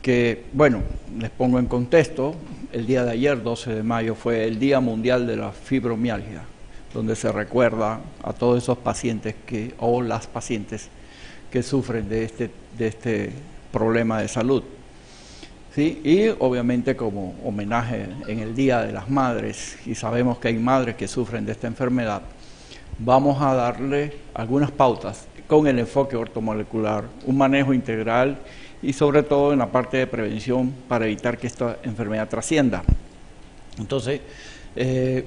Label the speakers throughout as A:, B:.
A: que, bueno, les pongo en contexto, el día de ayer, 12 de mayo, fue el Día Mundial de la Fibromialgia, donde se recuerda a todos esos pacientes o las pacientes que sufren de este problema de salud. ¿Sí? Y obviamente como homenaje en el Día de las Madres, y sabemos que hay madres que sufren de esta enfermedad, vamos a darle algunas pautas con el enfoque ortomolecular, un manejo integral y sobre todo en la parte de prevención para evitar que esta enfermedad trascienda. Entonces,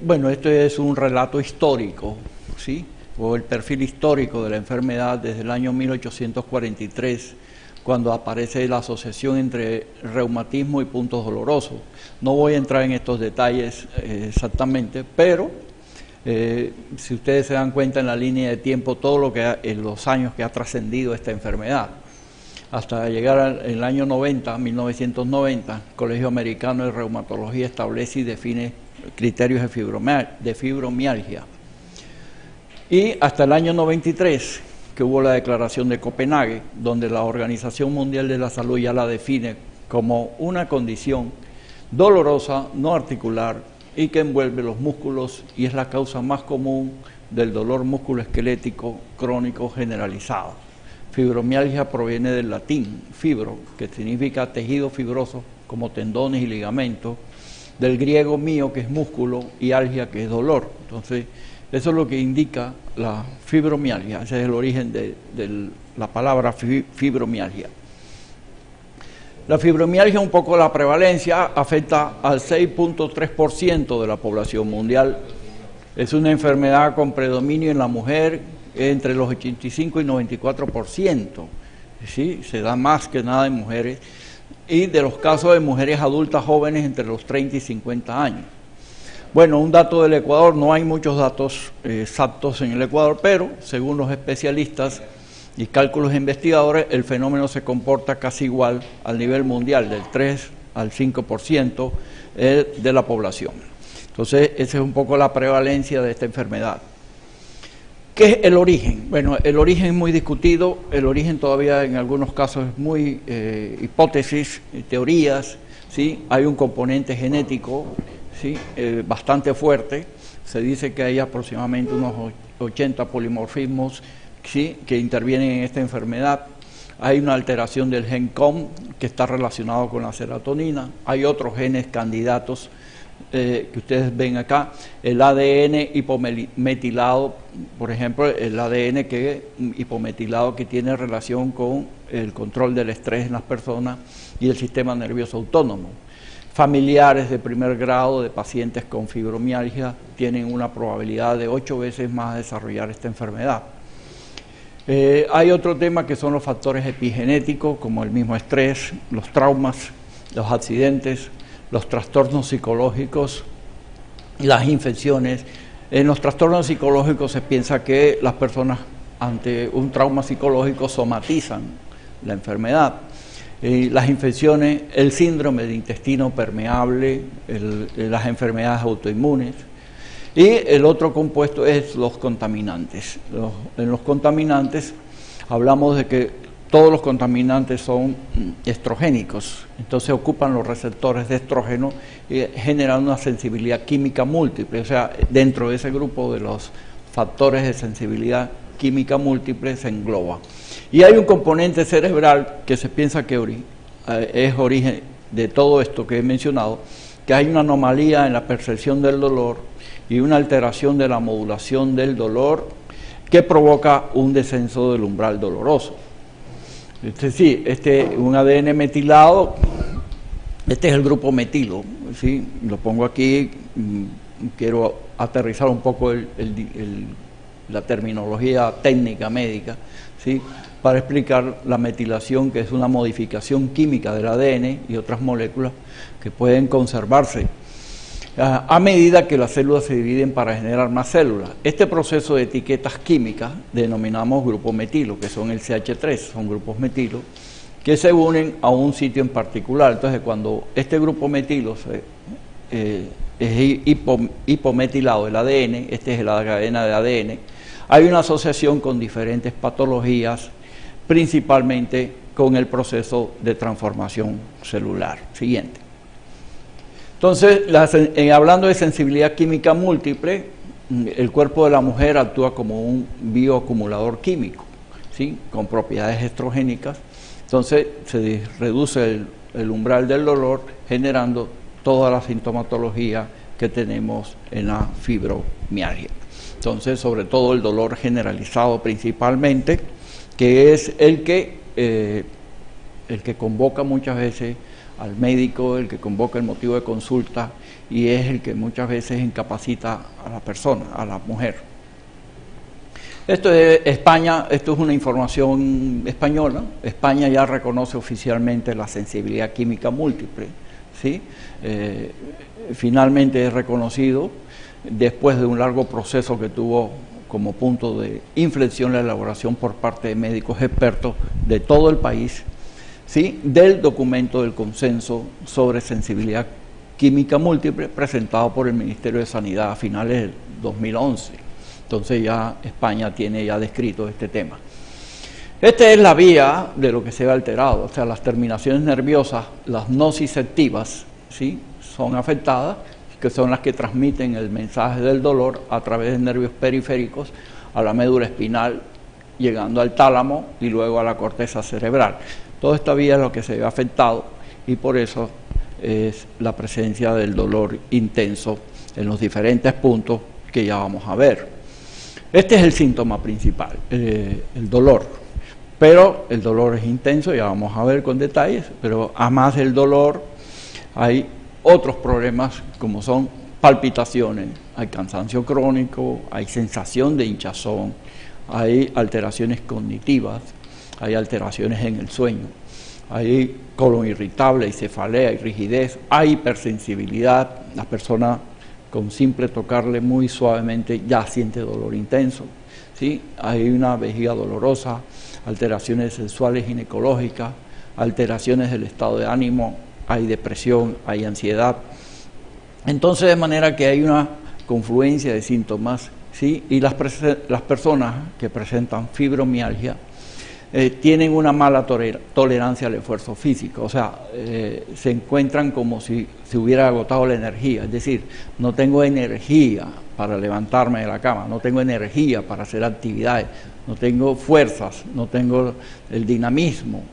A: bueno, esto es un relato histórico, ¿sí? O el perfil histórico de la enfermedad desde el año 1843, cuando aparece la asociación entre reumatismo y puntos dolorosos. No voy a entrar en estos detalles exactamente, pero si ustedes se dan cuenta en la línea de tiempo, todo lo que en los años que ha trascendido esta enfermedad, hasta llegar al año 90, 1990, el Colegio Americano de Reumatología establece y define criterios de fibromialgia. Y hasta el año 93, que hubo la Declaración de Copenhague, donde la Organización Mundial de la Salud ya la define como una condición dolorosa, no articular, y que envuelve los músculos y es la causa más común del dolor musculoesquelético crónico generalizado. Fibromialgia proviene del latín fibro, que significa tejido fibroso, como tendones y ligamentos, del griego mio, que es músculo, y algia, que es dolor. Entonces, eso es lo que indica la fibromialgia, ese es el origen de la palabra fibromialgia. La fibromialgia, un poco la prevalencia, afecta al 6.3% de la población mundial. Es una enfermedad con predominio en la mujer entre los 85 y 94%. ¿Sí? Se da más que nada en mujeres. Y de los casos de mujeres adultas jóvenes entre los 30 y 50 años. Bueno, un dato del Ecuador, no hay muchos datos exactos en el Ecuador, pero según los especialistas y cálculos investigadores, el fenómeno se comporta casi igual al nivel mundial, del 3 al 5% de la población. Entonces, esa es un poco la prevalencia de esta enfermedad. ¿Qué es el origen? Bueno, el origen es muy discutido, el origen todavía en algunos casos es muy hipótesis, teorías, ¿sí? Hay un componente genético, ¿sí? Bastante fuerte, se dice que hay aproximadamente unos 80 polimorfismos, ¿sí? Que intervienen en esta enfermedad. Hay una alteración del gen COM que está relacionado con la serotonina, hay otros genes candidatos que ustedes ven acá, el ADN hipometilado, por ejemplo, el ADN hipometilado que tiene relación con el control del estrés en las personas y el sistema nervioso autónomo. Familiares de primer grado de pacientes con fibromialgia tienen una probabilidad de 8 veces más de desarrollar esta enfermedad. Hay otro tema que son los factores epigenéticos, como el mismo estrés, los traumas, los accidentes, los trastornos psicológicos y las infecciones. En los trastornos psicológicos se piensa que las personas ante un trauma psicológico somatizan la enfermedad. Las infecciones, el síndrome de intestino permeable, las enfermedades autoinmunes. Y el otro compuesto es los contaminantes. En los contaminantes hablamos de que todos los contaminantes son estrogénicos, entonces ocupan los receptores de estrógeno y generan una sensibilidad química múltiple, o sea, dentro de ese grupo de los factores de sensibilidad química múltiple se engloba. Y hay un componente cerebral que se piensa que es origen de todo esto que he mencionado, que hay una anomalía en la percepción del dolor y una alteración de la modulación del dolor que provoca un descenso del umbral doloroso. Un ADN metilado, este es el grupo metilo, ¿sí? Lo pongo aquí, quiero aterrizar un poco la terminología técnica médica, ¿sí? Para explicar la metilación, que es una modificación química del ADN y otras moléculas que pueden conservarse a medida que las células se dividen para generar más células. Este proceso de etiquetas químicas denominamos grupo metilo, que son el CH3, son grupos metilo, que se unen a un sitio en particular. Entonces, cuando este grupo metilo es hipometilado, el ADN, este es la cadena de ADN, hay una asociación con diferentes patologías, principalmente con el proceso de transformación celular. Siguiente. Entonces, hablando de sensibilidad química múltiple, el cuerpo de la mujer actúa como un bioacumulador químico, ¿sí? Con propiedades estrogénicas. Entonces, se reduce el umbral del dolor, generando toda la sintomatología que tenemos en la fibromialgia. Entonces, sobre todo el dolor generalizado principalmente, que es el que convoca muchas veces al médico, el que convoca el motivo de consulta y es el que muchas veces incapacita a la persona, a la mujer. Esto de España, esto es una información española. España ya reconoce oficialmente la sensibilidad química múltiple, ¿sí? Finalmente es reconocido después de un largo proceso que tuvo como punto de inflexión la elaboración por parte de médicos expertos de todo el país, ¿sí? Del documento del consenso sobre sensibilidad química múltiple presentado por el Ministerio de Sanidad a finales del 2011. Entonces ya España tiene ya descrito este tema. Esta es la vía de lo que se ve alterado, o sea, las terminaciones nerviosas, las nociceptivas, ¿sí? Son afectadas, que son las que transmiten el mensaje del dolor a través de nervios periféricos a la médula espinal, llegando al tálamo y luego a la corteza cerebral. Toda esta vía es lo que se ve afectado y por eso es la presencia del dolor intenso en los diferentes puntos que ya vamos a ver. Este es el síntoma principal, el dolor, pero el dolor es intenso, ya vamos a ver con detalles, pero además del dolor hay otros problemas como son palpitaciones, hay cansancio crónico, hay sensación de hinchazón, hay alteraciones cognitivas, hay alteraciones en el sueño, hay colon irritable, hay cefalea, hay rigidez, hay hipersensibilidad, la persona con simple tocarle muy suavemente ya siente dolor intenso, ¿sí? Hay una vejiga dolorosa, alteraciones sexuales ginecológicas, alteraciones del estado de ánimo, hay depresión, hay ansiedad. Entonces, de manera que hay una confluencia de síntomas, ¿sí? Y las personas que presentan fibromialgia tienen una mala tolerancia al esfuerzo físico, o sea, se encuentran como si se hubiera agotado la energía, es decir, no tengo energía para levantarme de la cama, no tengo energía para hacer actividades, no tengo fuerzas, no tengo el dinamismo,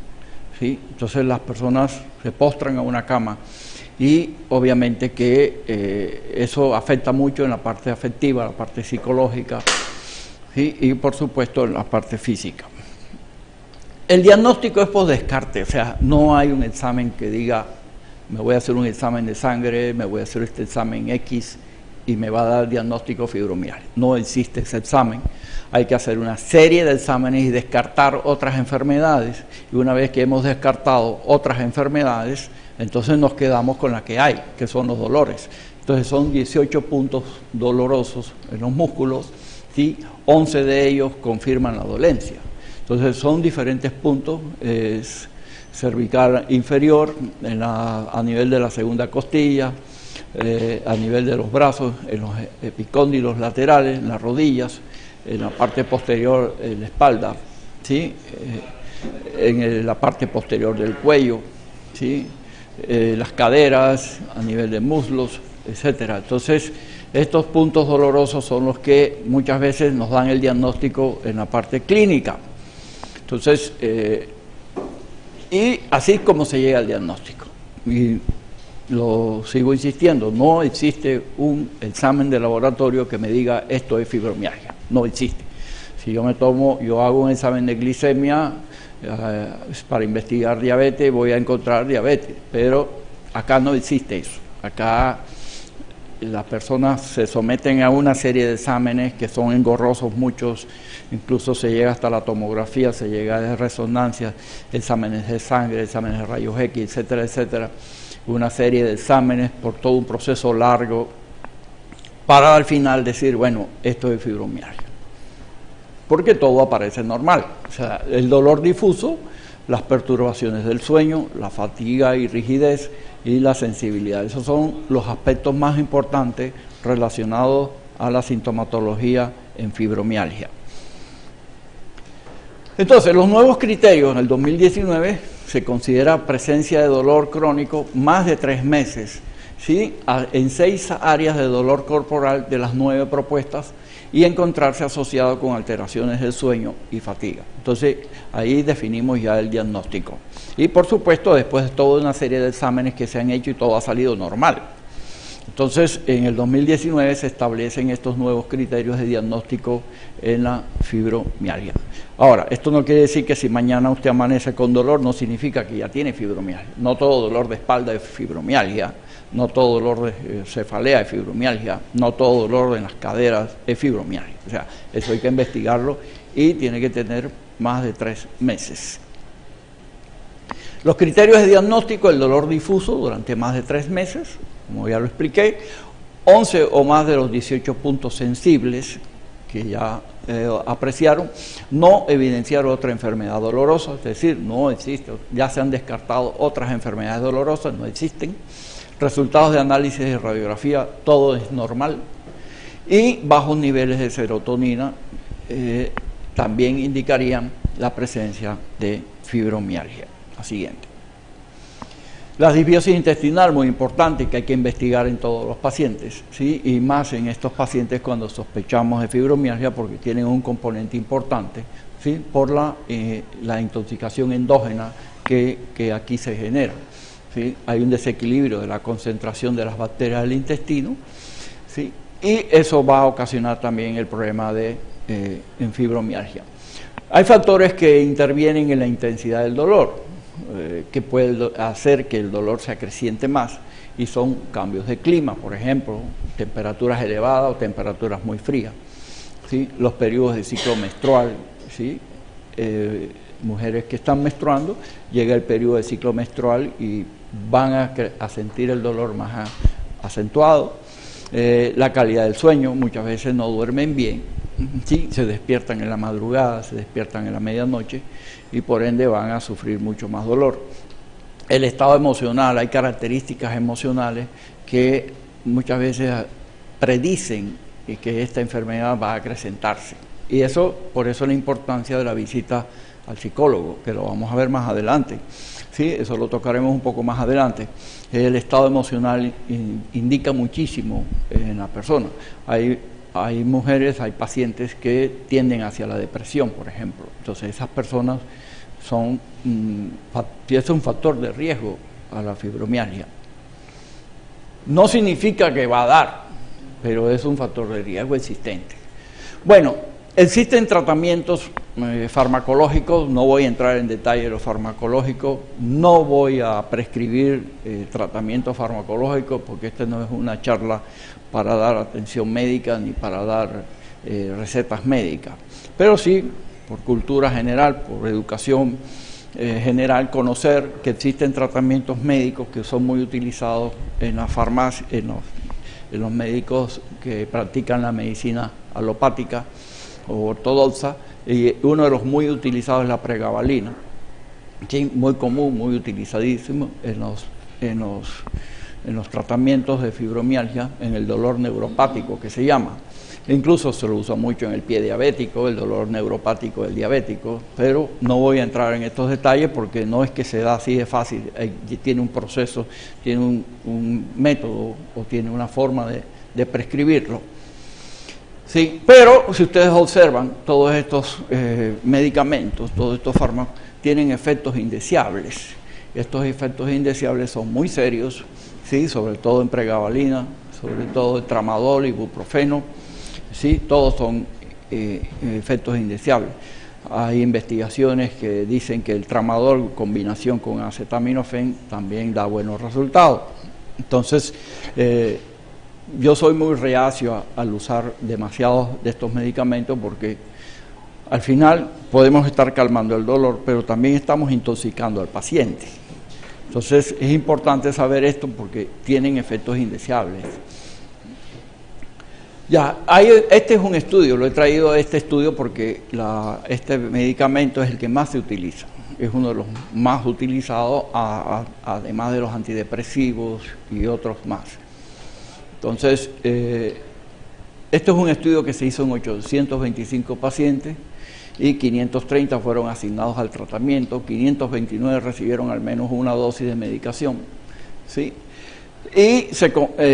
A: ¿sí? Entonces las personas se postran a una cama y obviamente que eso afecta mucho en la parte afectiva, la parte psicológica, ¿sí? Y por supuesto en la parte física. El diagnóstico es por descarte, o sea, no hay un examen que diga, me voy a hacer un examen de sangre, me voy a hacer este examen X y me va a dar diagnóstico fibromialgia. No existe ese examen, hay que hacer una serie de exámenes y descartar otras enfermedades. Y una vez que hemos descartado otras enfermedades, entonces nos quedamos con la que hay, que son los dolores. Entonces son 18 puntos dolorosos en los músculos, ¿sí? 11 de ellos confirman la dolencia. Entonces son diferentes puntos, es cervical inferior, a nivel de la segunda costilla, a nivel de los brazos, en los epicóndilos laterales, en las rodillas, en la parte posterior, en la espalda, ¿sí? En la parte posterior del cuello, ¿sí? Las caderas, a nivel de muslos, etcétera. Entonces, estos puntos dolorosos son los que muchas veces nos dan el diagnóstico en la parte clínica. Entonces, y así es como se llega al diagnóstico. Y lo sigo insistiendo, no existe un examen de laboratorio que me diga esto es fibromialgia, no existe. Si yo hago un examen de glicemia para investigar diabetes, voy a encontrar diabetes, pero acá no existe eso. Acá las personas se someten a una serie de exámenes que son engorrosos muchos, incluso se llega hasta la tomografía, se llega a resonancia, exámenes de sangre, exámenes de rayos X, etcétera, etcétera. Una serie de exámenes por todo un proceso largo para al final decir, bueno, esto es fibromialgia. Porque todo aparece normal, o sea, el dolor difuso, las perturbaciones del sueño, la fatiga y rigidez y la sensibilidad. Esos son los aspectos más importantes relacionados a la sintomatología en fibromialgia. Entonces, los nuevos criterios en el 2019 se considera presencia de dolor crónico más de 3 meses, ¿sí? En 6 áreas de dolor corporal de las 9 propuestas y encontrarse asociado con alteraciones del sueño y fatiga. Entonces, ahí definimos ya el diagnóstico. Y por supuesto, después de toda una serie de exámenes que se han hecho y todo ha salido normal. Entonces, en el 2019 se establecen estos nuevos criterios de diagnóstico en la fibromialgia. Ahora, esto no quiere decir que si mañana usted amanece con dolor, no significa que ya tiene fibromialgia. No todo dolor de espalda es fibromialgia, no todo dolor de cefalea es fibromialgia, no todo dolor en las caderas es fibromialgia. O sea, eso hay que investigarlo y tiene que tener más de 3 meses. Los criterios de diagnóstico: el dolor difuso durante más de 3 meses, como ya lo expliqué, 11 o más de los 18 puntos sensibles que ya apreciaron, no evidenciar otra enfermedad dolorosa, es decir, no existe, ya se han descartado otras enfermedades dolorosas, no existen. Resultados de análisis de radiografía, todo es normal. Y bajos niveles de serotonina también indicarían la presencia de fibromialgia. La siguiente. La disbiosis intestinal, muy importante, que hay que investigar en todos los pacientes, ¿sí? Y más en estos pacientes cuando sospechamos de fibromialgia, porque tienen un componente importante, ¿sí? Por la intoxicación endógena que aquí se genera, ¿sí? Hay un desequilibrio de la concentración de las bacterias del intestino, ¿sí? Y eso va a ocasionar también el problema de en fibromialgia. Hay factores que intervienen en la intensidad del dolor, que puede hacer que el dolor se acreciente más, y son cambios de clima, por ejemplo, temperaturas elevadas o temperaturas muy frías, ¿sí? Los periodos de ciclo menstrual, ¿sí? Mujeres que están menstruando, llega el periodo de ciclo menstrual y van a sentir el dolor más acentuado. La calidad del sueño, muchas veces no duermen bien, ¿sí? Se despiertan en la madrugada, se despiertan en la medianoche y por ende van a sufrir mucho más dolor. El estado emocional, hay características emocionales que muchas veces predicen que esta enfermedad va a acrecentarse. Y eso, por eso la importancia de la visita al psicólogo, que lo vamos a ver más adelante. Sí, eso lo tocaremos un poco más adelante. El estado emocional indica muchísimo en la persona. Hay mujeres, hay pacientes que tienden hacia la depresión, por ejemplo. Entonces esas personas es un factor de riesgo a la fibromialgia. No significa que va a dar, pero es un factor de riesgo existente. Bueno, existen tratamientos farmacológicos, no voy a entrar en detalle de los farmacológicos, no voy a prescribir tratamientos farmacológicos porque esta no es una charla para dar atención médica ni para dar recetas médicas, pero sí, por cultura general, por educación general, conocer que existen tratamientos médicos que son muy utilizados en la farmacia, en los médicos que practican la medicina alopática o ortodoxa, y uno de los muy utilizados es la pregabalina, ¿sí? Muy común, muy utilizadísimo en los tratamientos de fibromialgia, en el dolor neuropático que se llama. Incluso se lo usa mucho en el pie diabético, el dolor neuropático del diabético, pero no voy a entrar en estos detalles porque no es que se da así de fácil, tiene un proceso, tiene un método o tiene una forma de prescribirlo. Sí, pero si ustedes observan, todos estos medicamentos, todos estos fármacos, tienen efectos indeseables. Estos efectos indeseables son muy serios, ¿sí? Sobre todo en pregabalina, sobre todo en tramadol, ibuprofeno, ¿sí? Todos son efectos indeseables. Hay investigaciones que dicen que el tramadol en combinación con acetaminofén también da buenos resultados. Entonces, yo soy muy reacio al usar demasiados de estos medicamentos porque al final podemos estar calmando el dolor, pero también estamos intoxicando al paciente. Entonces es importante saber esto porque tienen efectos indeseables. Ya, este es un estudio, lo he traído este estudio porque este medicamento es el que más se utiliza. Es uno de los más utilizados, además de los antidepresivos y otros más. Entonces, este es un estudio que se hizo en 825 pacientes y 530 fueron asignados al tratamiento, 529 recibieron al menos una dosis de medicación, ¿sí? Y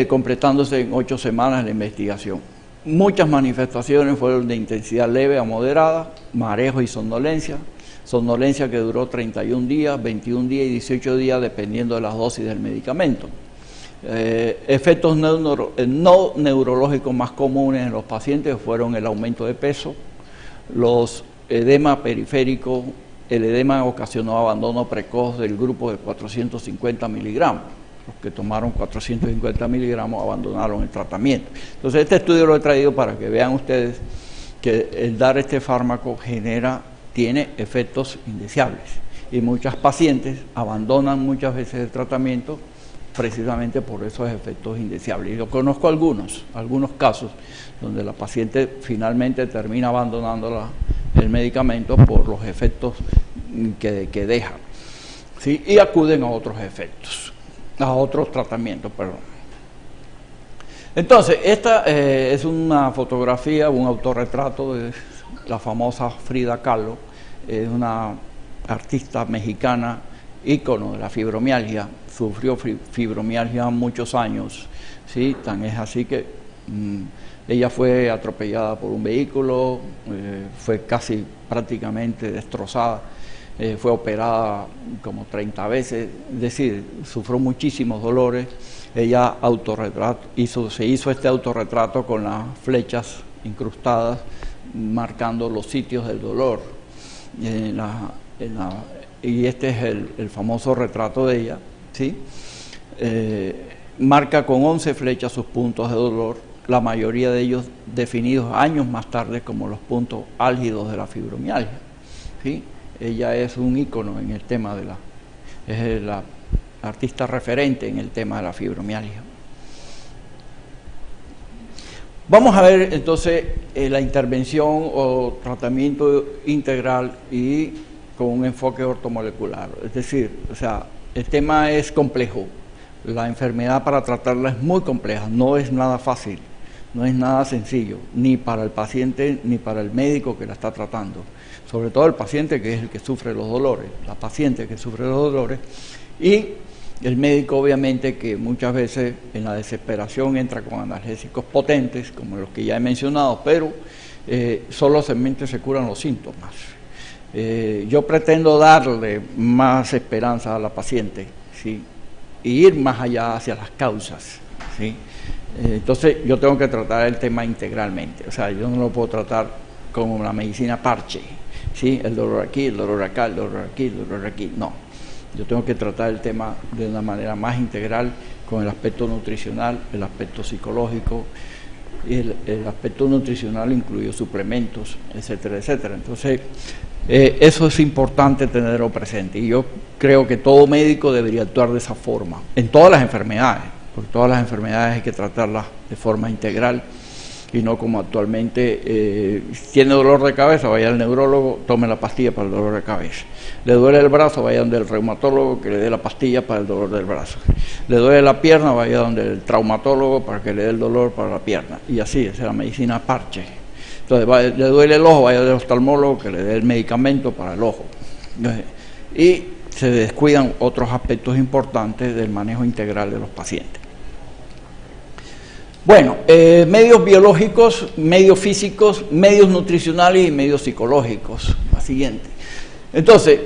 A: completándose en 8 semanas la investigación. Muchas manifestaciones fueron de intensidad leve a moderada, mareo y somnolencia que duró 31 días, 21 días y 18 días dependiendo de las dosis del medicamento. Efectos no neurológicos más comunes en los pacientes fueron el aumento de peso, los edema periférico, el edema ocasionó abandono precoz del grupo de 450 miligramos. Los que tomaron 450 miligramos abandonaron el tratamiento. Entonces este estudio lo he traído para que vean ustedes que el dar este fármaco tiene efectos indeseables y muchas pacientes abandonan muchas veces el tratamiento precisamente por esos efectos indeseables. Y yo conozco algunos casos donde la paciente finalmente termina abandonando el medicamento por los efectos que deja, ¿sí? Y acuden a otros efectos, a otros tratamientos, perdón. Entonces, esta es una fotografía, un autorretrato de la famosa Frida Kahlo, es una artista mexicana, ícono de la fibromialgia, sufrió fibromialgia muchos años, ¿sí? Tan es así que ella fue atropellada por un vehículo, fue casi prácticamente destrozada, fue operada como 30 veces, es decir, sufrió muchísimos dolores. Ella se hizo este autorretrato con las flechas incrustadas, marcando los sitios del dolor. Y este es el famoso retrato de ella, ¿sí? Marca con 11 flechas sus puntos de dolor, la mayoría de ellos definidos años más tarde como los puntos álgidos de la fibromialgia, ¿sí? Ella es un ícono en el tema es la artista referente en el tema de la fibromialgia. Vamos a ver entonces la intervención o tratamiento integral y con un enfoque ortomolecular. Es decir, el tema es complejo. La enfermedad para tratarla es muy compleja, no es nada fácil, no es nada sencillo, ni para el paciente ni para el médico que la está tratando. Sobre todo el paciente, que es el que sufre los dolores, la paciente que sufre los dolores, y el médico, obviamente, que muchas veces en la desesperación entra con analgésicos potentes, como los que ya he mencionado, pero solamente se curan los síntomas. Yo pretendo darle más esperanza a la paciente, ¿sí? Y ir más allá hacia las causas, ¿sí? Entonces yo tengo que tratar el tema integralmente, yo no lo puedo tratar como una medicina parche, ¿sí? El dolor aquí, el dolor acá, el dolor aquí, el dolor aquí, no. Yo tengo que tratar el tema de una manera más integral, con el aspecto nutricional, el aspecto psicológico, y el aspecto nutricional incluye suplementos, etcétera, etcétera. Entonces, eso es importante tenerlo presente, y yo creo que todo médico debería actuar de esa forma, en todas las enfermedades, porque todas las enfermedades hay que tratarlas de forma integral, y no como actualmente, tiene dolor de cabeza, vaya al neurólogo, tome la pastilla para el dolor de cabeza. Le duele el brazo, vaya donde el reumatólogo que le dé la pastilla para el dolor del brazo. Le duele la pierna, vaya donde el traumatólogo para que le dé el dolor para la pierna. Y así, es la medicina parche. Entonces, le duele el ojo, vaya al oftalmólogo que le dé el medicamento para el ojo. Y se descuidan otros aspectos importantes del manejo integral de los pacientes. Bueno, medios biológicos, medios físicos, medios nutricionales y medios psicológicos. La siguiente. Entonces,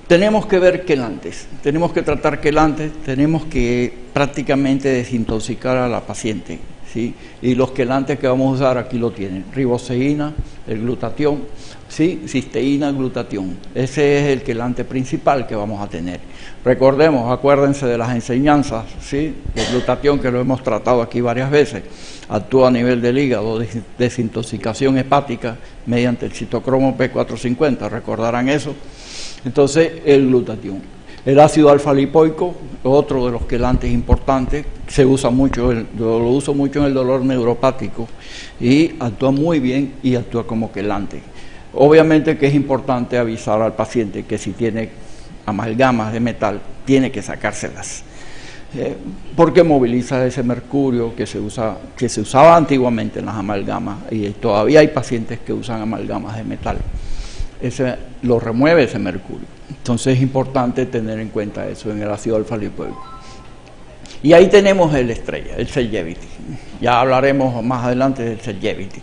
A: tenemos que ver quelantes, tenemos que tratar quelantes, tenemos que prácticamente desintoxicar a la paciente, ¿sí? Y los quelantes que vamos a usar aquí lo tienen: riboceína, el glutatión, ¿sí? Cisteína, glutatión. Ese es el quelante principal que vamos a tener. Recordemos, acuérdense de las enseñanzas, ¿sí? El glutatión, que lo hemos tratado aquí varias veces, actúa a nivel del hígado, desintoxicación hepática mediante el citocromo P450, recordarán eso. Entonces, el glutatión. El ácido alfa-lipoico, otro de los quelantes importantes, se usa mucho, lo uso mucho en el dolor neuropático, y actúa muy bien y actúa como quelante. Obviamente que es importante avisar al paciente que si tiene amalgamas de metal, tiene que sacárselas, porque moviliza ese mercurio que se usaba antiguamente en las amalgamas, y todavía hay pacientes que usan amalgamas de metal. lo remueve ese mercurio. Entonces es importante tener en cuenta eso en el ácido alfa-lipoico. Y ahí tenemos el estrella, el Celgevity. Ya hablaremos más adelante del Celgevity.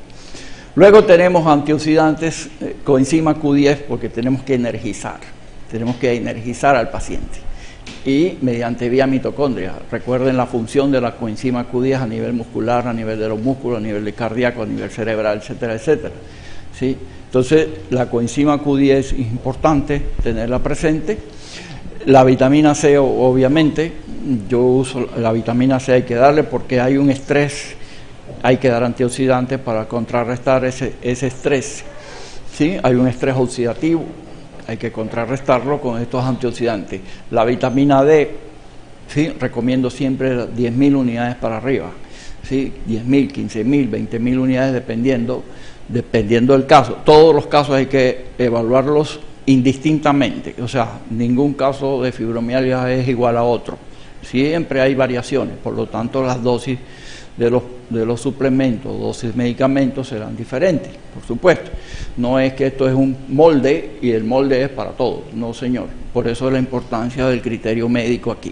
A: Luego tenemos antioxidantes, coenzima Q10, porque tenemos que energizar al paciente. Y mediante vía mitocondria. Recuerden la función de la coenzima Q10 a nivel muscular, a nivel de los músculos, a nivel de cardíaco, a nivel cerebral, etcétera, etcétera. ¿Sí? Entonces, la coenzima Q10 es importante tenerla presente. La vitamina C, obviamente, yo uso la vitamina C, hay que darle porque hay un estrés, hay que dar antioxidantes para contrarrestar ese estrés. ¿Sí? Hay un estrés oxidativo, hay que contrarrestarlo con estos antioxidantes. La vitamina D, ¿sí? Recomiendo siempre 10.000 unidades para arriba, ¿sí? 10.000, 15.000, 20.000 unidades dependiendo del caso. Todos los casos hay que evaluarlos indistintamente, o sea, ningún caso de fibromialgia es igual a otro. Siempre hay variaciones, por lo tanto las dosis de los suplementos, dosis de medicamentos serán diferentes, por supuesto. No es que esto es un molde y el molde es para todos, no señor. Por eso la importancia del criterio médico aquí.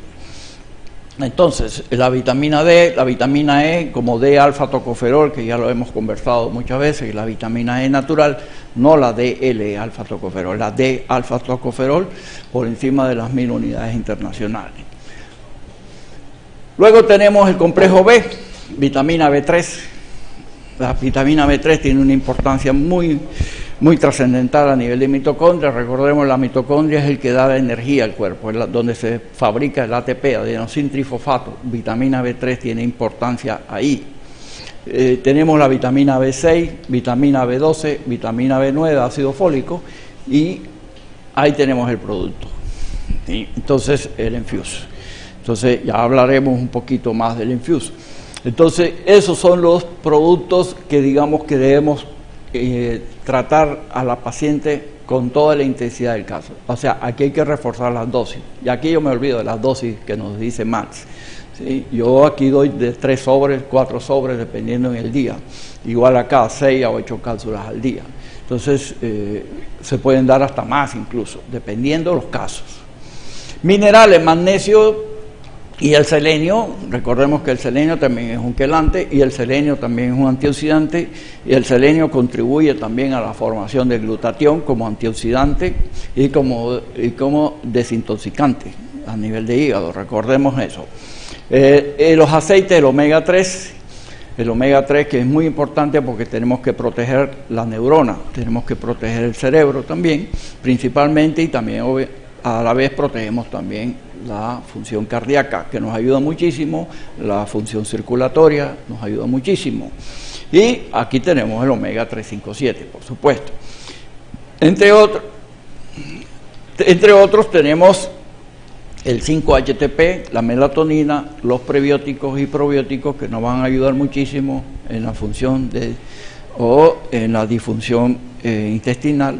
A: Entonces, la vitamina D, la vitamina E, como D-alfa-tocoferol, que ya lo hemos conversado muchas veces, y la vitamina E natural, no la DL-alfa-tocoferol, la D-alfa-tocoferol por encima de las 1.000 unidades internacionales. Luego tenemos el complejo B, vitamina B3. La vitamina B3 tiene una importancia muy trascendental a nivel de mitocondria. Recordemos, la mitocondria es el que da la energía al cuerpo, es donde se fabrica el ATP, adenosín trifosfato. Vitamina B3 tiene importancia ahí. Tenemos la vitamina B6, vitamina B12, vitamina B9, ácido fólico, y ahí tenemos el producto. ¿Sí? Entonces, el Infuse. Entonces, ya hablaremos un poquito más del Infuse. Entonces, esos son los productos que digamos que debemos tratar a la paciente con toda la intensidad del caso. O sea, aquí hay que reforzar las dosis. Y aquí yo me olvido de las dosis que nos dice Max. ¿Sí? Yo aquí doy de 3 sobres, 4 sobres, dependiendo en el día. Igual acá, 6 a 8 cápsulas al día. Entonces, se pueden dar hasta más incluso, dependiendo de los casos. Minerales, magnesio y el selenio. Recordemos que el selenio también es un quelante y el selenio también es un antioxidante, y el selenio contribuye también a la formación del glutatión como antioxidante y como desintoxicante a nivel de hígado. Recordemos eso. Los aceites, el omega 3, que es muy importante porque tenemos que proteger la neurona, tenemos que proteger el cerebro también, principalmente, y también a la vez protegemos también la función cardíaca, que nos ayuda muchísimo, la función circulatoria nos ayuda muchísimo. Y aquí tenemos el omega 357, por supuesto. Entre otros tenemos el 5-HTP, la melatonina, los prebióticos y probióticos, que nos van a ayudar muchísimo en la función o en la disfunción intestinal.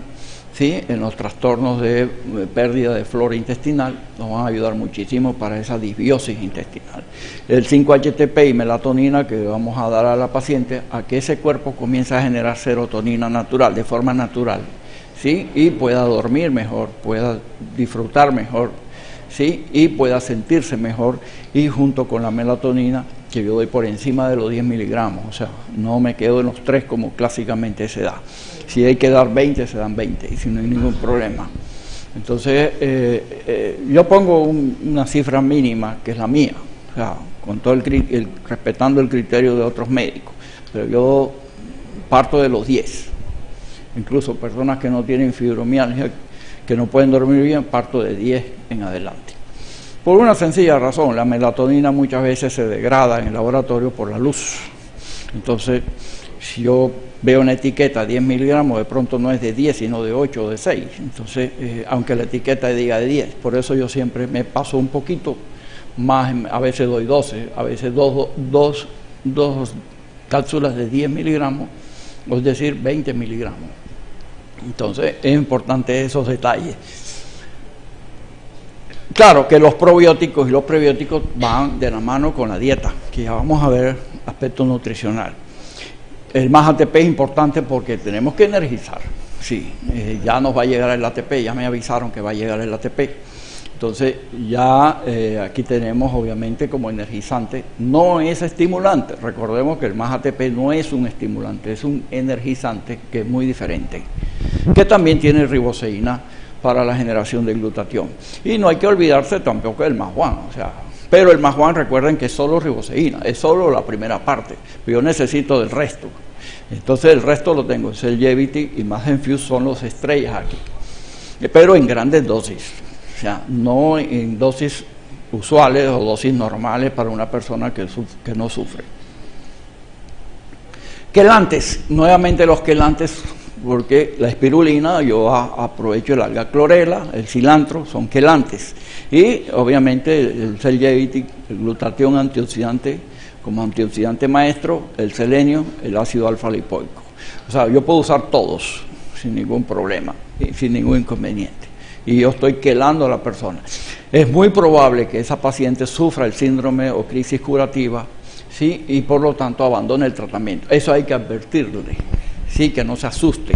A: ¿Sí? En los trastornos de pérdida de flora intestinal nos van a ayudar muchísimo para esa disbiosis intestinal. El 5-HTP y melatonina que vamos a dar a la paciente a que ese cuerpo comience a generar serotonina natural, de forma natural, ¿sí? Y pueda dormir mejor, pueda disfrutar mejor, ¿sí? Y pueda sentirse mejor, y junto con la melatonina, que yo doy por encima de los 10 miligramos, o sea, no me quedo en los 3 como clásicamente se da. Si hay que dar 20, se dan 20, y si no hay ningún problema. Entonces, yo pongo una cifra mínima, que es la mía, o sea, con todo respetando el criterio de otros médicos, pero yo parto de los 10. Incluso personas que no tienen fibromialgia, que no pueden dormir bien, parto de 10 en adelante. Por una sencilla razón, la melatonina muchas veces se degrada en el laboratorio por la luz. Entonces, si yo veo una etiqueta 10 miligramos, de pronto no es de 10, sino de 8 o de 6. Entonces, aunque la etiqueta diga de 10, por eso yo siempre me paso un poquito más, a veces doy 12, a veces dos cápsulas de 10 miligramos, es decir, 20 miligramos. Entonces, es importante esos detalles. Claro que los probióticos y los prebióticos van de la mano con la dieta, que ya vamos a ver aspecto nutricional. El más ATP es importante porque tenemos que energizar, Sí, ya nos va a llegar el ATP, ya me avisaron que va a llegar el ATP. Entonces ya aquí tenemos obviamente como energizante, no es estimulante, recordemos que el más ATP no es un estimulante, es un energizante que es muy diferente, que también tiene riboceína para la generación de glutatión. Y no hay que olvidarse tampoco del MAS1, o sea, pero el MAS1 recuerden que es solo riboceína, es solo la primera parte, yo necesito del resto. Entonces el resto lo tengo, Cellgevity y MassEnfuse son los estrellas aquí, pero en grandes dosis. O sea, no en dosis usuales o dosis normales para una persona que no sufre. Quelantes, nuevamente los quelantes, porque la espirulina, yo aprovecho el alga clorela, el cilantro, son quelantes. Y obviamente el Cellgevity, el glutatión antioxidante, como antioxidante maestro, el selenio, el ácido alfa lipoico. O sea, yo puedo usar todos sin ningún problema, sin ningún inconveniente. Y yo estoy quelando a la persona. Es muy probable que esa paciente sufra el síndrome o crisis curativa, ¿sí? Y por lo tanto abandone el tratamiento. Eso hay que advertirle, sí, que no se asuste.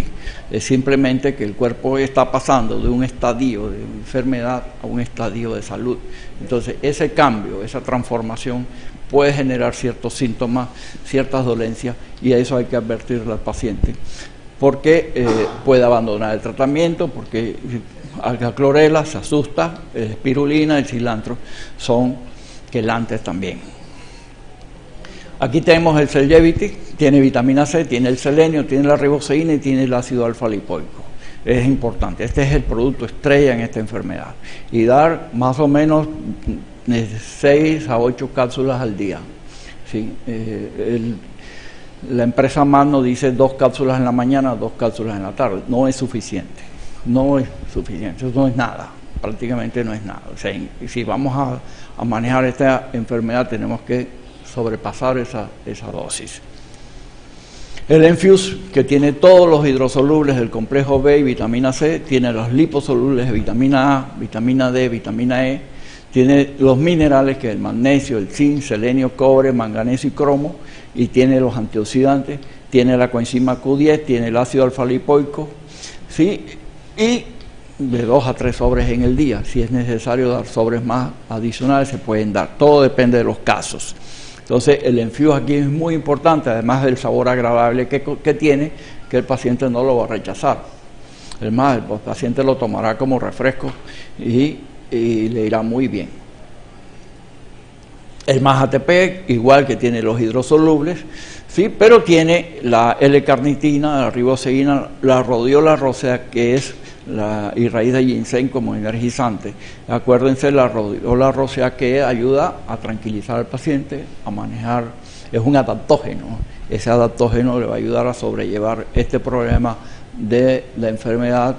A: Es simplemente que el cuerpo está pasando de un estadio de enfermedad a un estadio de salud. Entonces, ese cambio, esa transformación puede generar ciertos síntomas, ciertas dolencias, y a eso hay que advertirle al paciente. Porque puede abandonar el tratamiento, porque alga clorela se asusta, espirulina, el cilantro son quelantes también. Aquí tenemos el Cellgevity, tiene vitamina C, tiene el selenio, tiene la riboceína y tiene el ácido alfa lipoico. Es importante, este es el producto estrella en esta enfermedad. Y dar más o menos de 6 a 8 cápsulas al día. ¿Sí? La empresa MAS nos dice 2 cápsulas en la mañana, 2 cápsulas en la tarde. No es suficiente. No es suficiente, eso no es nada, prácticamente no es nada. O sea, si vamos a manejar esta enfermedad tenemos que sobrepasar esa dosis. El Enfuse, que tiene todos los hidrosolubles del complejo B y vitamina C, tiene los liposolubles de vitamina A, vitamina D, vitamina E, tiene los minerales que es el magnesio, el zinc, selenio, cobre, manganeso y cromo, y tiene los antioxidantes, tiene la coenzima Q10, tiene el ácido alfa lipoico, ¿sí? Y de 2 a 3 sobres en el día. Si es necesario dar sobres más adicionales, se pueden dar. Todo depende de los casos. Entonces, el Enfuse aquí es muy importante, además del sabor agradable que tiene, que el paciente no lo va a rechazar. Además, el paciente lo tomará como refresco y le irá muy bien. El MAS ATP, igual que tiene los hidrosolubles, ¿sí? Pero tiene la L-carnitina, la riboceína, la rhodiola rosea, que es y raíz de ginseng como energizante. Acuérdense, la rhodiola rosea que ayuda a tranquilizar al paciente, a manejar, es un adaptógeno. Ese adaptógeno le va a ayudar a sobrellevar este problema de la enfermedad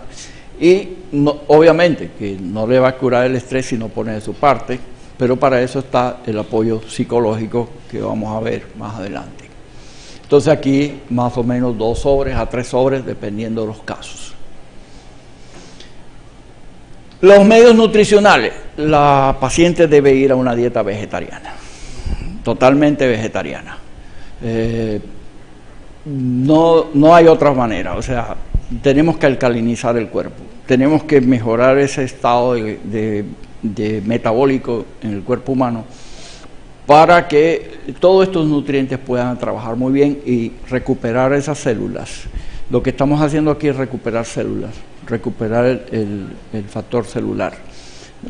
A: y no, obviamente que no le va a curar el estrés si no pone de su parte, pero para eso está el apoyo psicológico que vamos a ver más adelante. Entonces aquí más o menos 2 sobres a 3 sobres dependiendo de los casos. Los medios nutricionales, la paciente debe ir a una dieta vegetariana, totalmente vegetariana. No hay otra manera, o sea, tenemos que alcalinizar el cuerpo, tenemos que mejorar ese estado de metabólico en el cuerpo humano para que todos estos nutrientes puedan trabajar muy bien y recuperar esas células. Lo que estamos haciendo aquí es recuperar células, recuperar el factor celular,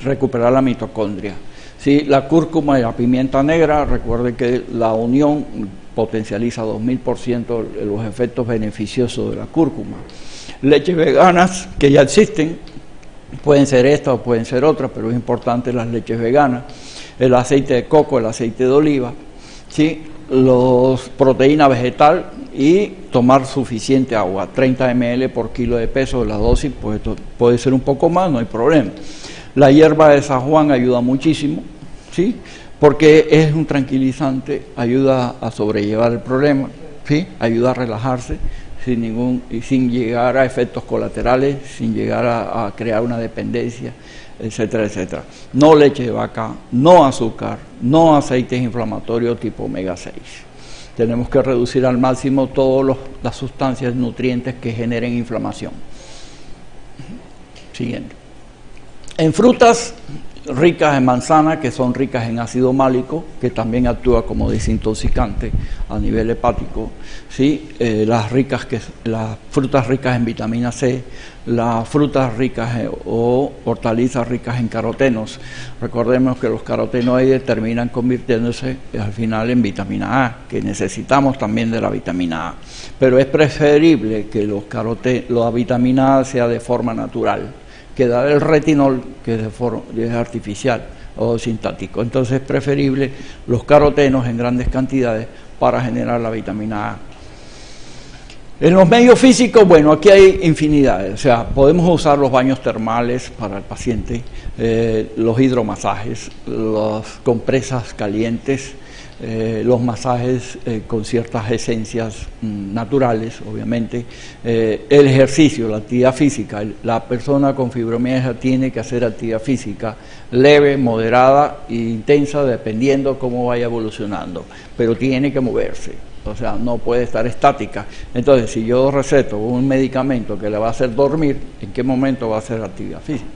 A: recuperar la mitocondria. Sí, la cúrcuma y la pimienta negra, recuerden que la unión potencializa 2000% los efectos beneficiosos de la cúrcuma. Leches veganas que ya existen, pueden ser estas o pueden ser otras, pero es importante las leches veganas, el aceite de coco, el aceite de oliva, ¿sí? Los proteína vegetal y tomar suficiente agua, 30 ml por kilo de peso. La dosis pues, puede ser un poco más, no hay problema. La hierba de San Juan ayuda muchísimo, ¿sí? Porque es un tranquilizante, ayuda a sobrellevar el problema, ¿sí? Ayuda a relajarse sin llegar a efectos colaterales, sin llegar a crear una dependencia, etcétera, etcétera. No leche de vaca, no azúcar, no aceites inflamatorios tipo omega 6. Tenemos que reducir al máximo todas las sustancias nutrientes que generen inflamación. Siguiente. En frutas ricas en manzana, que son ricas en ácido málico, que también actúa como desintoxicante a nivel hepático, ¿sí? Las frutas ricas en vitamina C, las frutas ricas o hortalizas ricas en carotenos. Recordemos que los carotenoides terminan convirtiéndose al final en vitamina A, que necesitamos también de la vitamina A. Pero es preferible que la vitamina A sea de forma natural, que dar el retinol, que es artificial o sintético. Entonces es preferible los carotenos en grandes cantidades para generar la vitamina A. En los medios físicos, bueno, aquí hay infinidades, o sea, podemos usar los baños termales para el paciente, los hidromasajes, las compresas calientes, los masajes con ciertas esencias naturales, obviamente, el ejercicio, la actividad física. La persona con fibromialgia tiene que hacer actividad física leve, moderada e intensa, dependiendo cómo vaya evolucionando, pero tiene que moverse, o sea, no puede estar estática. Entonces, si yo receto un medicamento que le va a hacer dormir, ¿en qué momento va a hacer actividad física?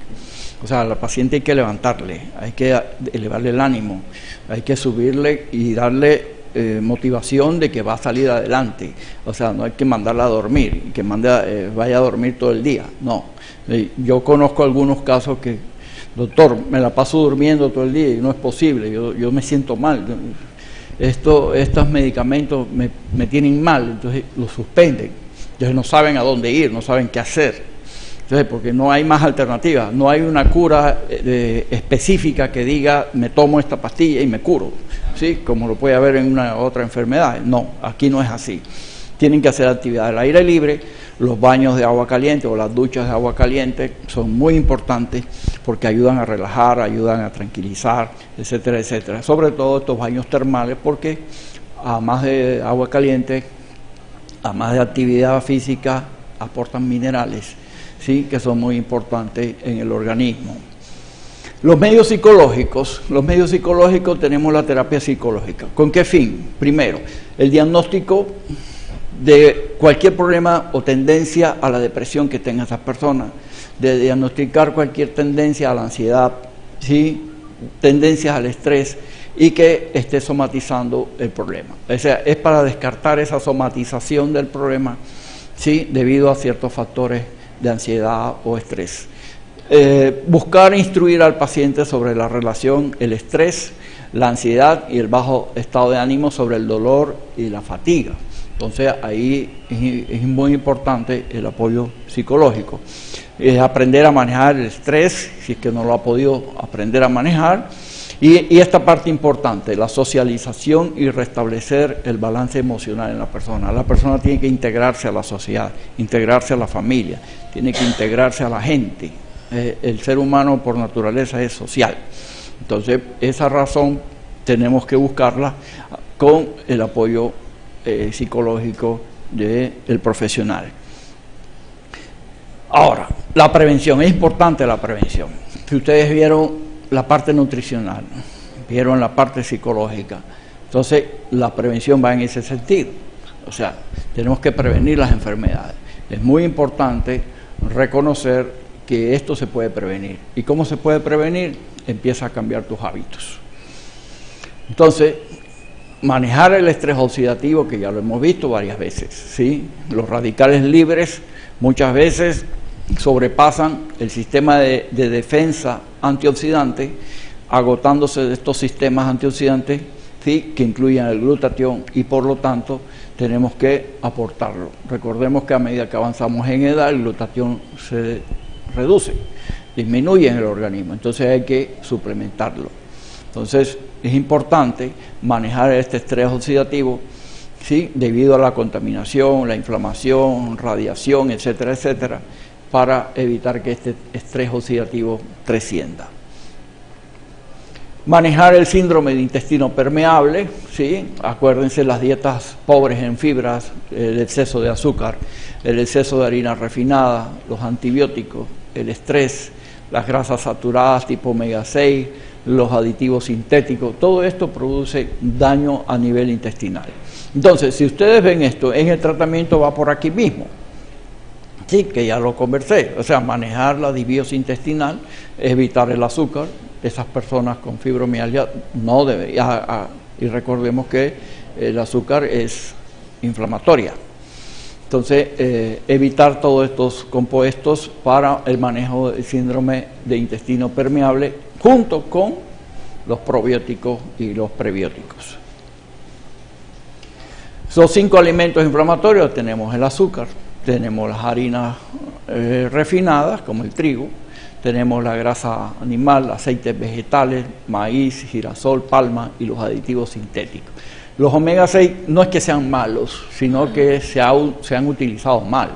A: O sea, al paciente hay que levantarle, hay que elevarle el ánimo, hay que subirle y darle motivación de que va a salir adelante. O sea, no hay que mandarla a dormir, que vaya a dormir todo el día. No, yo conozco algunos casos que, doctor, me la paso durmiendo todo el día y no es posible, yo me siento mal. Estos medicamentos me tienen mal, entonces los suspenden. Entonces no saben a dónde ir, no saben qué hacer. Entonces, porque no hay más alternativas, no hay una cura específica que diga, me tomo esta pastilla y me curo, ¿sí? Como lo puede haber en una otra enfermedad. No, aquí no es así. Tienen que hacer actividad al aire libre. Los baños de agua caliente o las duchas de agua caliente son muy importantes porque ayudan a relajar, ayudan a tranquilizar, etcétera, etcétera. Sobre todo estos baños termales, porque además de agua caliente, además de actividad física, aportan minerales, ¿sí? Que son muy importantes en el organismo. Los medios psicológicos tenemos la terapia psicológica. ¿Con qué fin? Primero, el diagnóstico de cualquier problema o tendencia a la depresión que tenga esa persona, de diagnosticar cualquier tendencia a la ansiedad, ¿sí? Tendencias al estrés y que esté somatizando el problema. O sea, es para descartar esa somatización del problema, ¿sí? Debido a ciertos factores de ansiedad o estrés. Buscar instruir al paciente sobre la relación, el estrés, la ansiedad y el bajo estado de ánimo sobre el dolor y la fatiga. Entonces ahí es muy importante el apoyo psicológico. Aprender a manejar el estrés, si es que no lo ha podido aprender a manejar. Y esta parte importante, la socialización y restablecer el balance emocional en la persona. La persona tiene que integrarse a la sociedad, integrarse a la familia, tiene que integrarse a la gente. El ser humano por naturaleza es social. Entonces, esa razón tenemos que buscarla con el apoyo psicológico del profesional. Ahora, la prevención, es importante la prevención. Si ustedes vieron la parte nutricional, vieron la parte psicológica, entonces la prevención va en ese sentido. O sea, tenemos que prevenir las enfermedades. Es muy importante reconocer que esto se puede prevenir. ¿Y cómo se puede prevenir? Empieza a cambiar tus hábitos. Entonces, manejar el estrés oxidativo, que ya lo hemos visto varias veces, ¿sí? Los radicales libres muchas veces sobrepasan el sistema de defensa antioxidante, agotándose de estos sistemas antioxidantes, ¿sí? Que incluyen el glutatión, y por lo tanto tenemos que aportarlo. Recordemos que a medida que avanzamos en edad, el glutatión se reduce, disminuye en el organismo, entonces hay que suplementarlo. Entonces es importante manejar este estrés oxidativo, ¿sí? Debido a la contaminación, la inflamación, radiación, etcétera, etcétera, para evitar que este estrés oxidativo trascienda. Manejar el síndrome de intestino permeable, ¿sí? Acuérdense las dietas pobres en fibras, el exceso de azúcar, el exceso de harina refinada, los antibióticos, el estrés, las grasas saturadas tipo omega 6, los aditivos sintéticos, todo esto produce daño a nivel intestinal. Entonces, si ustedes ven esto, en el tratamiento va por aquí mismo. Sí, que ya lo conversé, o sea, manejar la disbiosis intestinal, evitar el azúcar. Esas personas con fibromialgia no deberían, y recordemos que el azúcar es inflamatoria. Entonces, evitar todos estos compuestos para el manejo del síndrome de intestino permeable junto con los probióticos y los prebióticos. Son 5 alimentos inflamatorios. Tenemos el azúcar, tenemos las harinas refinadas como el trigo, tenemos la grasa animal, aceites vegetales, maíz, girasol, palma y los aditivos sintéticos. Los omega 6 no es que sean malos, sino que se han utilizado mal.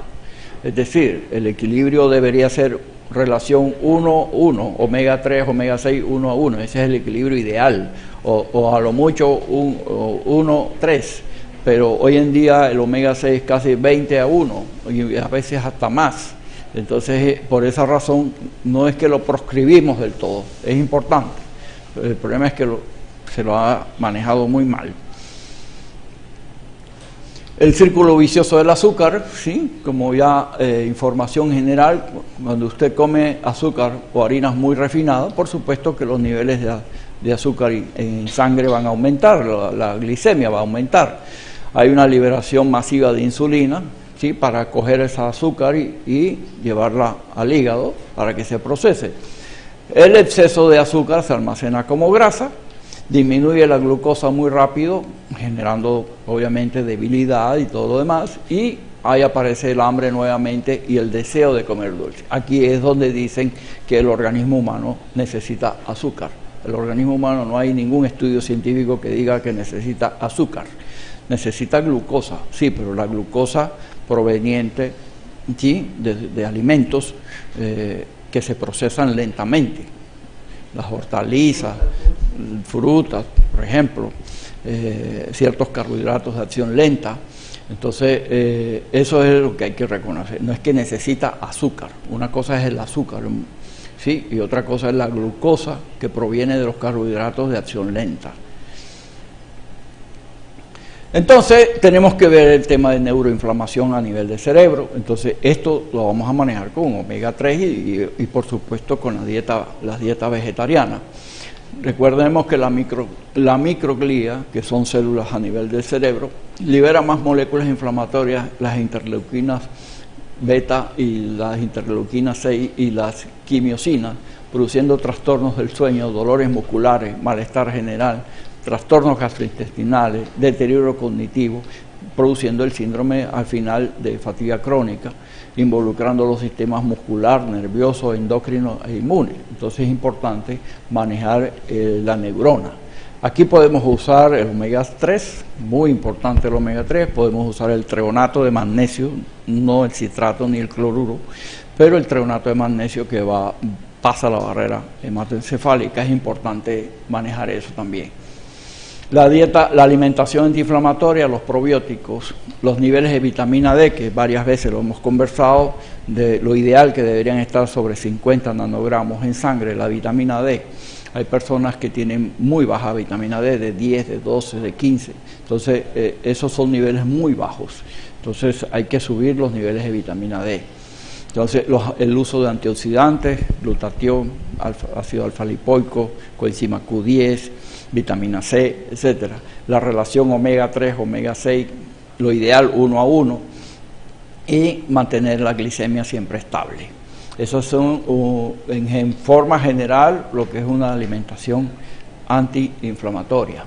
A: Es decir, el equilibrio debería ser relación 1-1, omega 3, omega 6, 1-1. Ese es el equilibrio ideal, o a lo mucho 1-3. Pero hoy en día el omega 6 es casi 20-1, y a veces hasta más. Entonces, por esa razón, no es que lo proscribimos del todo, es importante. El problema es que se lo ha manejado muy mal. El círculo vicioso del azúcar, ¿sí? Como ya información general, cuando usted come azúcar o harinas muy refinadas, por supuesto que los niveles de azúcar en sangre van a aumentar, la glicemia va a aumentar. Hay una liberación masiva de insulina, ¿sí? Para coger esa azúcar y llevarla al hígado para que se procese. El exceso de azúcar se almacena como grasa, disminuye la glucosa muy rápido, generando obviamente debilidad y todo lo demás, y ahí aparece el hambre nuevamente y el deseo de comer dulce. Aquí es donde dicen que el organismo humano necesita azúcar. El organismo humano, no hay ningún estudio científico que diga que necesita azúcar. Necesita glucosa, sí, pero la glucosa proveniente, ¿sí? de alimentos que se procesan lentamente. Las hortalizas, frutas, por ejemplo, ciertos carbohidratos de acción lenta. Entonces, eso es lo que hay que reconocer. No es que necesita azúcar. Una cosa es el azúcar, ¿sí? Y otra cosa es la glucosa que proviene de los carbohidratos de acción lenta. Entonces, tenemos que ver el tema de neuroinflamación a nivel de cerebro. Entonces, esto lo vamos a manejar con omega 3 y por supuesto con las dietas vegetarianas. Recordemos que la microglía, que son células a nivel del cerebro, libera más moléculas inflamatorias, las interleuquinas beta y las interleuquinas 6 y las quimiosinas, produciendo trastornos del sueño, dolores musculares, malestar general, trastornos gastrointestinales, deterioro cognitivo, produciendo el síndrome al final de fatiga crónica, involucrando los sistemas muscular, nervioso, endocrino e inmune. Entonces es importante manejar la neurona. Aquí podemos usar el omega 3, muy importante el omega 3, podemos usar el treonato de magnesio, no el citrato ni el cloruro, pero el treonato de magnesio que pasa la barrera hematoencefálica, es importante manejar eso también. La dieta, la alimentación antiinflamatoria, los probióticos, los niveles de vitamina D, que varias veces lo hemos conversado, de lo ideal que deberían estar sobre 50 nanogramos en sangre, la vitamina D. Hay personas que tienen muy baja vitamina D, de 10, de 12, de 15. Entonces, esos son niveles muy bajos. Entonces, hay que subir los niveles de vitamina D. Entonces, el uso de antioxidantes, glutatión, ácido alfa-lipoico, coenzima Q10, vitamina C, etcétera. La relación omega 3, omega 6, lo ideal 1-1, y mantener la glicemia siempre estable. Esos son, en forma general, lo que es una alimentación antiinflamatoria.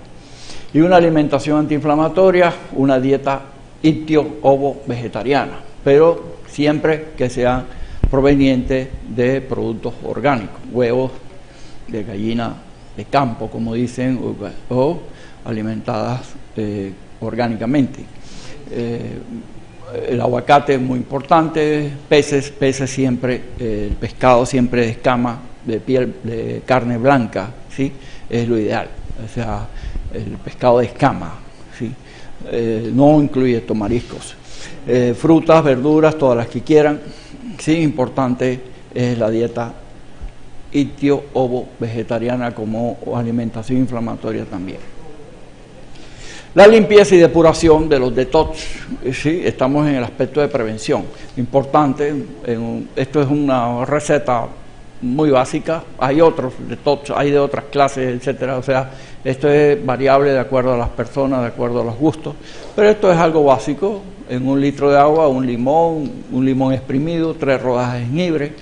A: Y una alimentación antiinflamatoria, una dieta ictio-ovo-vegetariana, pero siempre que sea proveniente de productos orgánicos, huevos de gallina de campo, como dicen, o alimentadas orgánicamente. El aguacate es muy importante, peces siempre, el pescado siempre de escama, de piel, de carne blanca, ¿sí? Es lo ideal, o sea, el pescado de escama, ¿sí? No incluye estos mariscos. Frutas, verduras, todas las que quieran, sí, importante es la dieta itio, ovo, vegetariana como alimentación inflamatoria también. La limpieza y depuración de los detox, ¿sí? Estamos en el aspecto de prevención. Importante, esto es una receta muy básica, hay otros detox, hay de otras clases, etcétera, o sea, esto es variable de acuerdo a las personas, de acuerdo a los gustos, pero esto es algo básico. En 1 litro de agua, un limón exprimido, 3 rodajas de jengibre,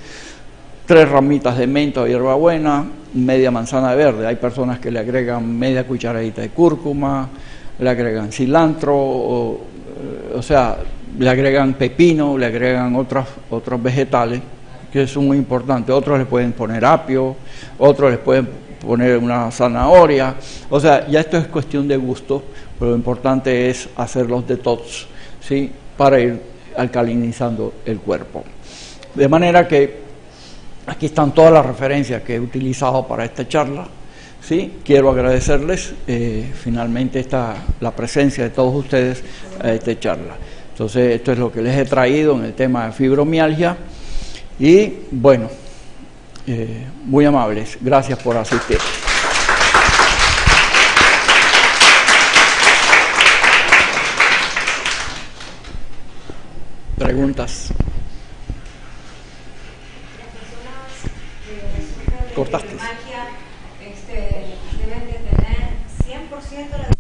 A: 3 ramitas de menta o hierbabuena, media manzana verde. Hay personas que le agregan media cucharadita de cúrcuma, le agregan cilantro, o sea, le agregan pepino, le agregan otros vegetales que son muy importantes. Otros le pueden poner apio, otros le pueden poner una zanahoria. O sea, ya esto es cuestión de gusto, pero lo importante es hacer los detox, ¿sí? Para ir alcalinizando el cuerpo. De manera que aquí están todas las referencias que he utilizado para esta charla. Sí, quiero agradecerles finalmente la presencia de todos ustedes a esta charla. Entonces, esto es lo que les he traído en el tema de fibromialgia y bueno, muy amables. Gracias por asistir. Preguntas. Cortaste.
B: Deben de tener 100% de la